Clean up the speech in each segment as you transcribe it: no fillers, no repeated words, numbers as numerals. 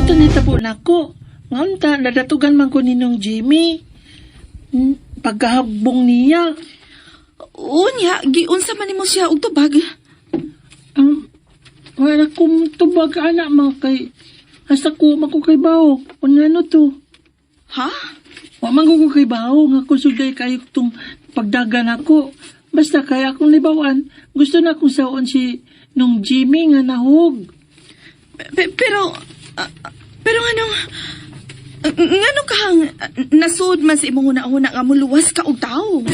Ito nitabo na ko. Ngamta, nadatugan man ko ninong Jimmy. Pagkahabong niya. Unya, giunsa man nimo siya og tubag. Wala kong tubag anak mga kay... Hasta ko mako kay baho. Ano to? Ha? Wa man ko kay baho. Nga kusuday kayo itong pagdagan ako. Basta kaya akong libawan. Gusto na akong saon si nung Jimmy nga nahog. Pero anong... Ngano kahang nasud man sa imong una-una nga muluwas ka og tao?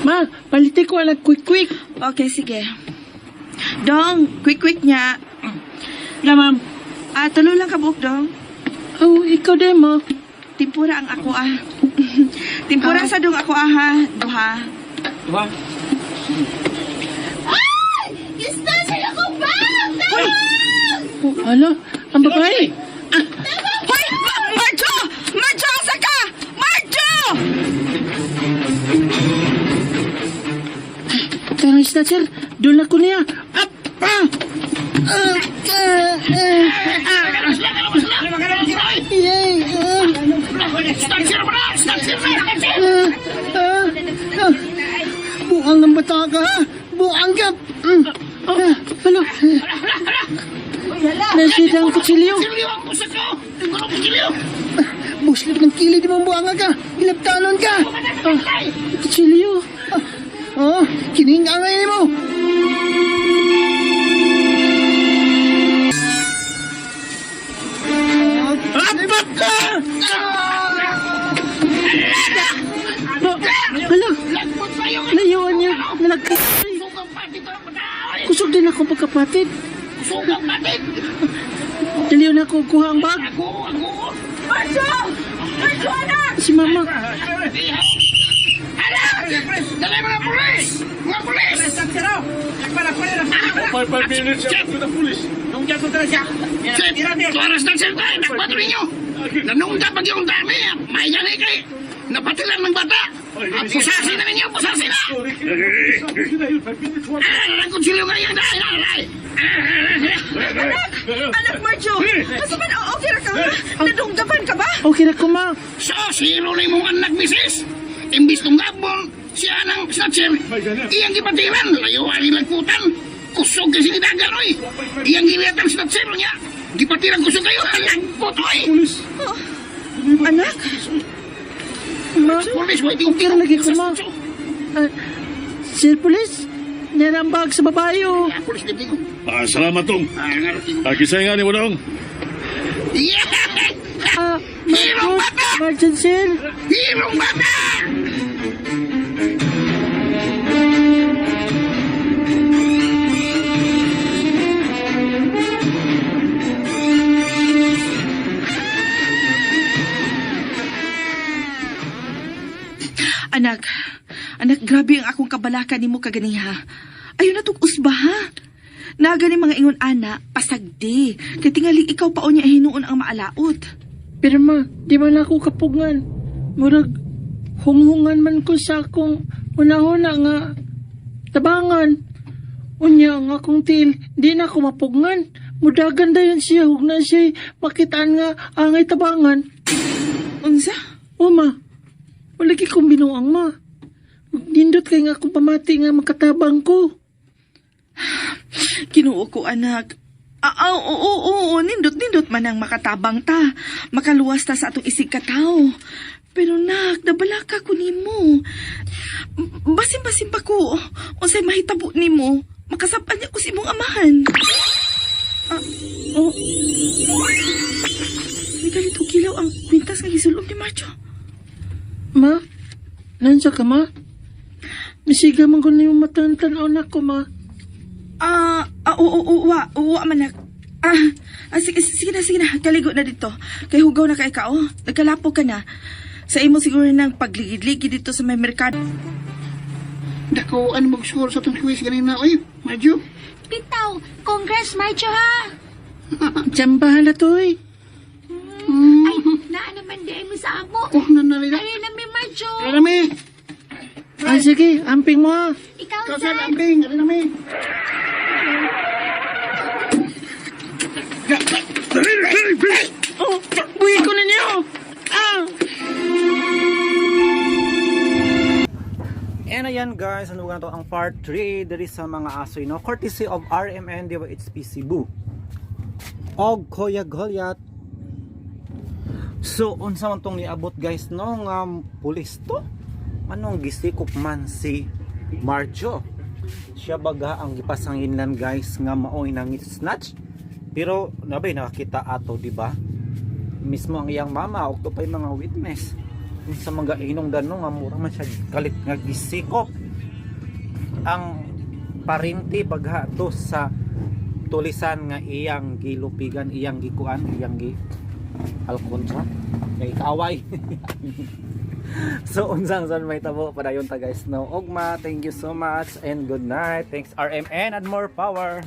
Ma, paliti ko alag quick-quick. Okay, sige. Dong, quick niya. La, ma'am. Tulo lang ka buok, Dong. Oh, ikaw din mo. Timpura ang ako Timpura sa dong ako ha. Duha. Diba? Ay! Gusto sila ko ba? Oh, hala, ang babae. Hoy! Marjo! Marjo, asa ka? Marjo! Karang snatcher, doon ako niya. Up! Buang ng bata ka, ha? Buang ka! Hala. Nasidang kutsilyo. Buslip ng kilid mong buang ka. Ilaptanon ka. Kutsilyo. Kining angay mo. Apat ka! Hala, layuan niya. Nalagkasay. Kusog din ako pagkapatid. Daliw na ako kuha ang bag. Marjo! Marjo, anak! Si mama. Dali mga pulis! Mga pulis! Five minutes after the police. Chef, oras na sir tayo, nagpatro ninyo. Nanungda pag yung dami, may ganay kay napatilan ng bata. At pusasin na ninyo, pusasin na! Nagkonsilyo nga yan, Anak Marjo! Asa man, okay ra ka ha? Nadunggapan ka ba? Okay na ko, ma. So, sino na mong anak, misis? Imbis tong gabol, siya nang snatcher. Iyang gipatilan, layo ang ilagputan. Kusog kasi nidagan, oy. Iyang giliatan snatcher niya. Gipatilan kusog kayo, halagpot, oy. Anak? Ma, Pulis, wait, okay na lagi ko, ma. Sir Police, nirambag sa babae, oh. Pulis, di ko. Salamat tong. Kisay nga ni mo dong. Yeah! Hirong bata! Emergency. Hirong bata! Anak, grabe ang akong kabalaka ni mo kaganiha. Ayun na tong usba, ha? Nagani mga ingon ana, pasagdi. Kaya tingali ikaw pa o niya hinuon ang maalaot. Pero ma, di man ako kapugngan. Murag, hunghungan man ko sa akong una-una nga tabangan. Unya nga akong til, di na ako mapugngan. Mudagan dayon siya, hug na siya makitaan nga angay tabangan. Unsa? O ma, wala kong binuang ma. Nindot kay nga akong pamati nga makatabang ko. Kinuo ko, anak. Oo, nindot man ang makatabang ta. Makaluwas ta sa atong isig katao. Pero nak, nabalaka ko nimo. Basim-basim pa ko. Unsay mahitabo nimo, makasapan niya ko sa imong amahan. May ganito kilaw ang kwintas nga gisulong ni Marjo. Ma, nansa ka ma? Misiga man ko na yung matang tanaw na ko ma. Uwa manak. Sige na. Kaligo na dito. Kay hugaw na kay ka, oh. Nagkalapo ka na. Sa imo siguro ng pagligid-ligid dito sa may merkado. Dako, ano mag-score sa itong quiz ganina, oy, Marjo? Bitaw, congrats, Marjo, ha? Tsambahan na to eh. Ay, naa naman di ay mo sa amo. Oh, nanalila. Ay, nami, Marjo. Ano nami? Ah, sige, amping mo ah. Ikaw, Ikaw sa San. lambing, ano nami? Oh, buhi ko ninyo! Ah! And ayan guys, ano na to ang part 3 diri sa mga asoy no, courtesy of RMN Diwa HP Cebu og Kuya Goliath. So unsa man tong niabot guys no nga pulis to, anong gisikop man si Marjo, siya baga ang gipasanginlan guys nga maoy nang snatch, pero nabay nakakita ato di ba mismo ang iyang mama ug pay mga witness sa mga inong dano nga mura man siya kalit nga gisikop ang parinti paghato sa tulisan nga iyang gilupigan, iyang gikuan, iyang gi alkontra kay kaaway. So unsang son may tabo padayon ta guys no. Ogma, thank you so much and good night. Thanks RMN and more power.